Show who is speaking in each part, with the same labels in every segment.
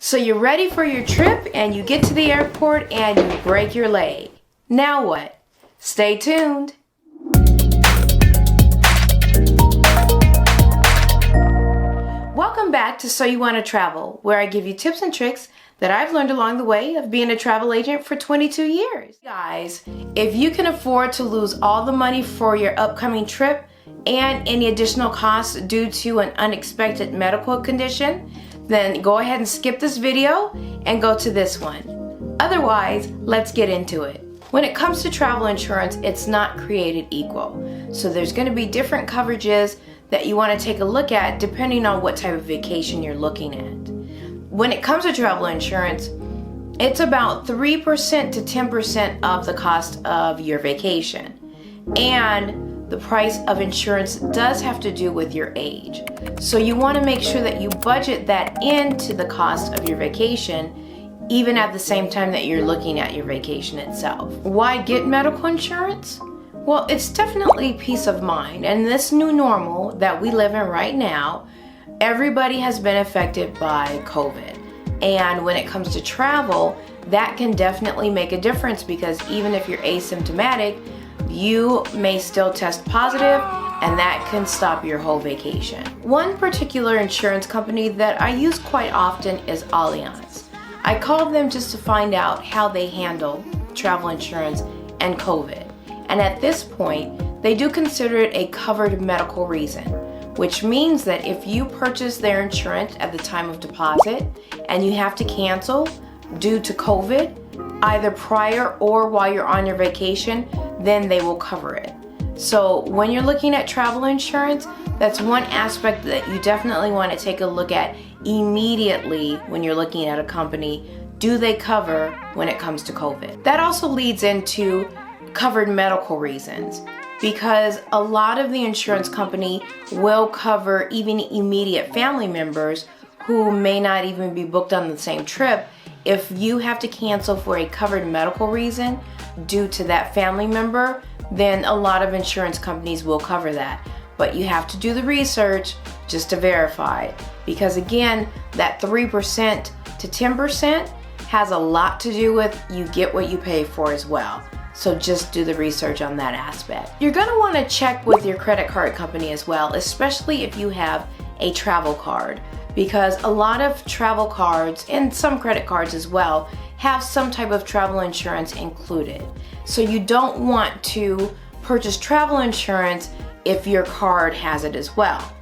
Speaker 1: So you're ready for your trip and you get to the airport and you break your leg. Now what? Stay tuned. Welcome back to So You Want to Travel, where I give you tips and tricks that I've learned along the way of being a travel agent for 22 years. Guys, if you can afford to lose all the money for your upcoming trip and any additional costs due to an unexpected medical condition, then go ahead and skip this video and go to this one. Otherwise, let's get into it. When it comes to travel insurance, it's not created equal. So there's going to be different coverages that you want to take a look at depending on what type of vacation you're looking at. When it comes to travel insurance, it's about 3% to 10% of the cost of your vacation. And the price of insurance does have to do with your age. So you want to make sure that you budget that into the cost of your vacation, even at the same time that you're looking at your vacation itself. Why get medical insurance? Well, it's definitely peace of mind. And this new normal that we live in right now, everybody has been affected by COVID. And when it comes to travel, that can definitely make a difference because even if you're asymptomatic, you may still test positive and that can stop your whole vacation. One particular insurance company that I use quite often is Allianz. I called them just to find out how they handle travel insurance and COVID. And at this point, they do consider it a covered medical reason, which means that if you purchase their insurance at the time of deposit and you have to cancel due to COVID, either prior or while you're on your vacation, then they will cover it. So when you're looking at travel insurance, that's one aspect that you definitely want to take a look at immediately when you're looking at a company. Do they cover when it comes to COVID? That also leads into covered medical reasons, because a lot of the insurance company will cover even immediate family members who may not even be booked on the same trip. If you have to cancel for a covered medical reason due to that family member, then a lot of insurance companies will cover that. But you have to do the research just to verify, because again, that 3% to 10% has a lot to do with you get what you pay for as well. So just do the research on that aspect. You're going to want to check with your credit card company as well, especially if you have a travel card, because a lot of travel cards and some credit cards as well have some type of travel insurance included. So you don't want to purchase travel insurance if your card has it as well.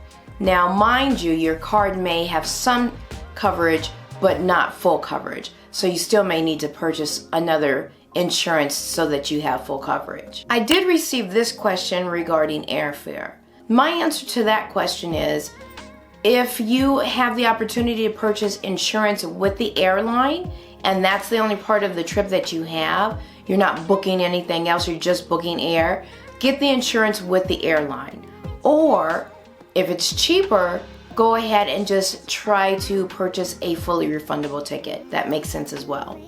Speaker 1: Now, mind you, your card may have some coverage but not full coverage. So you still may need to purchase another insurance so that you have full coverage. I did receive this question regarding airfare. My answer to that question is, if you have the opportunity to purchase insurance with the airline and that's the only part of the trip that you have, you're not booking anything else, you're just booking air, get the insurance with the airline. Or if it's cheaper, go ahead and just try to purchase a fully refundable ticket. That makes sense as well.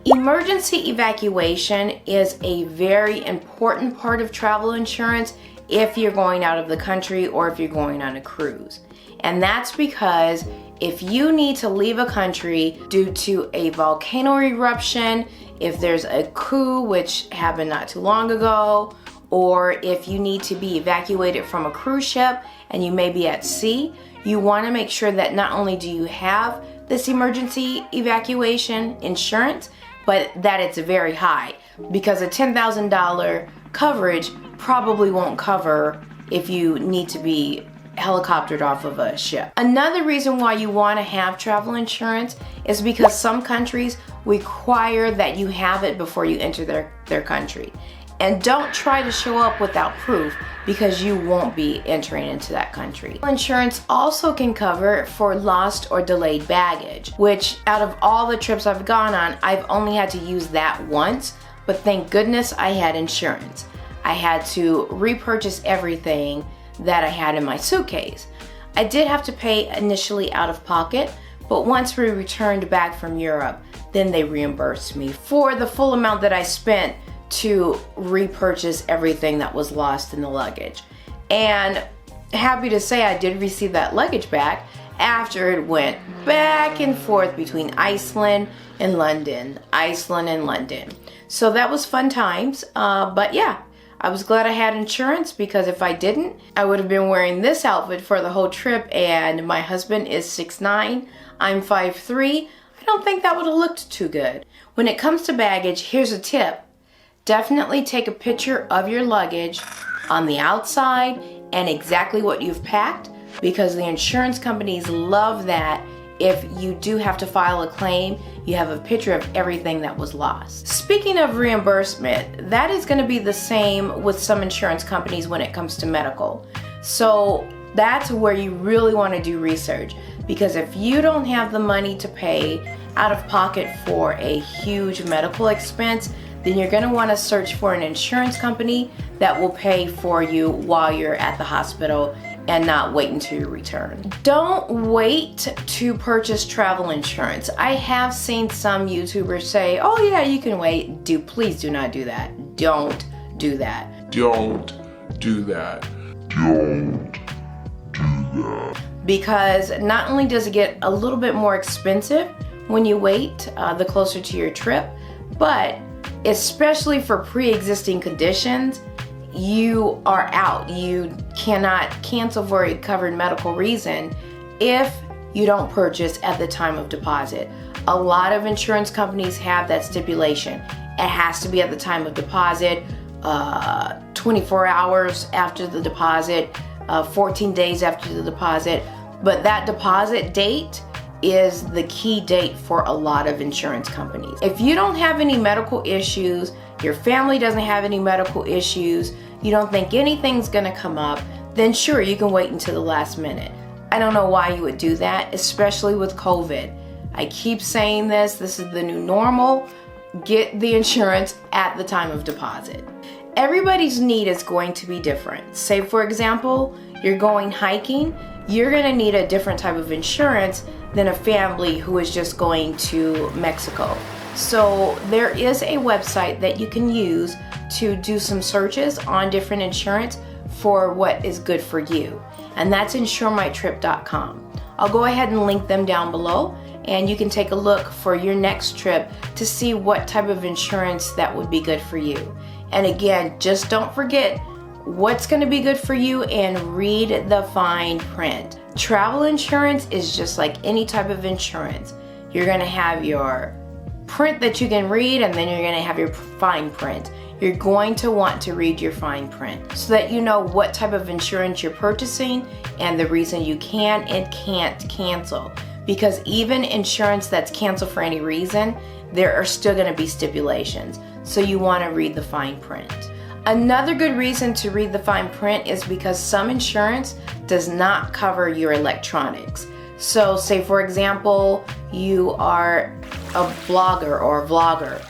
Speaker 1: Emergency evacuation is a very important part of travel insurance if you're going out of the country or if you're going on a cruise. And that's because if you need to leave a country due to a volcano eruption, if there's a coup, which happened not too long ago, or if you need to be evacuated from a cruise ship and you may be at sea, you want to make sure that not only do you have this emergency evacuation insurance, but that it's very high, because a $10,000 coverage probably won't cover if you need to be helicoptered off of a ship. Another reason why you want to have travel insurance is because some countries require that you have it before you enter their country. And don't try to show up without proof, because you won't be entering into that country. Insurance also can cover for lost or delayed baggage, which out of all the trips I've gone on, I've only had to use that once, but thank goodness I had insurance. I had to repurchase everything that I had in my suitcase. I did have to pay initially out of pocket, but once we returned back from Europe, then they reimbursed me for the full amount that I spent to repurchase everything that was lost in the luggage. And happy to say I did receive that luggage back, after it went back and forth between Iceland and London, So that was fun times, but yeah, I was glad I had insurance, because if I didn't, I would have been wearing this outfit for the whole trip, and my husband is 6'9", I'm 5'3". I don't think that would have looked too good. When it comes to baggage, here's a tip. Definitely take a picture of your luggage on the outside and exactly what you've packed, because the insurance companies love that. If you do have to file a claim, you have a picture of everything that was lost. Speaking of reimbursement, that is going to be the same with some insurance companies when it comes to medical. So that's where you really want to do research, because if you don't have the money to pay out of pocket for a huge medical expense, then you're going to want to search for an insurance company that will pay for you while you're at the hospital and not wait until you return. Don't wait to purchase travel insurance. I have seen some YouTubers say, oh yeah, you can wait. Please do not do that. Don't do that.
Speaker 2: Don't do that. Don't do that.
Speaker 1: Because not only does it get a little bit more expensive when you wait the closer to your trip, but especially for pre-existing conditions, you are out. You cannot cancel for a covered medical reason if you don't purchase at the time of deposit. A lot of insurance companies have that stipulation. It has to be at the time of deposit, 24 hours after the deposit, 14 days after the deposit. But that deposit date is the key date for a lot of insurance companies. If you don't have any medical issues, your family doesn't have any medical issues, you don't think anything's gonna come up, then sure, you can wait until the last minute. I don't know why you would do that, especially with COVID. I keep saying this is the new normal. Get the insurance at the time of deposit. Everybody's need is going to be different. Say for example, you're going hiking, you're gonna need a different type of insurance than a family who is just going to Mexico. So there is a website that you can use to do some searches on different insurance for what is good for you, and that's insuremytrip.com. I'll go ahead and link them down below, and you can take a look for your next trip to see what type of insurance that would be good for you. And again, just don't forget what's going to be good for you and read the fine print. Travel insurance is just like any type of insurance. You're going to have your print that you can read, and then you're going to have your fine print. You're going to want to read your fine print so that you know what type of insurance you're purchasing and the reason you can and can't cancel. Because even insurance that's canceled for any reason, there are still going to be stipulations. So you want to read the fine print. Another good reason to read the fine print is because some insurance does not cover your electronics. So say for example, you are a blogger or a vlogger.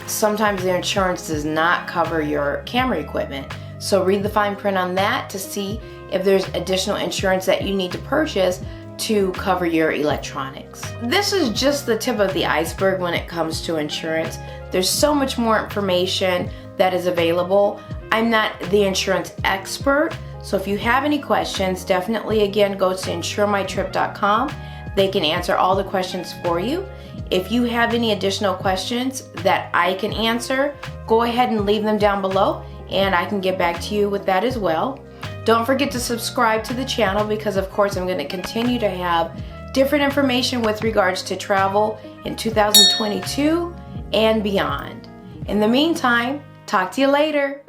Speaker 1: Sometimes the insurance does not cover your camera equipment. So read the fine print on that to see if there's additional insurance that you need to purchase to cover your electronics. This is just the tip of the iceberg when it comes to insurance. There's so much more information that is available. I'm not the insurance expert, so if you have any questions, definitely again go to insuremytrip.com. They can answer all the questions for you. If you have any additional questions that I can answer, go ahead and leave them down below and I can get back to you with that as well. Don't forget to subscribe to the channel, because of course I'm going to continue to have different information with regards to travel in 2022 and beyond. In the meantime, talk to you later.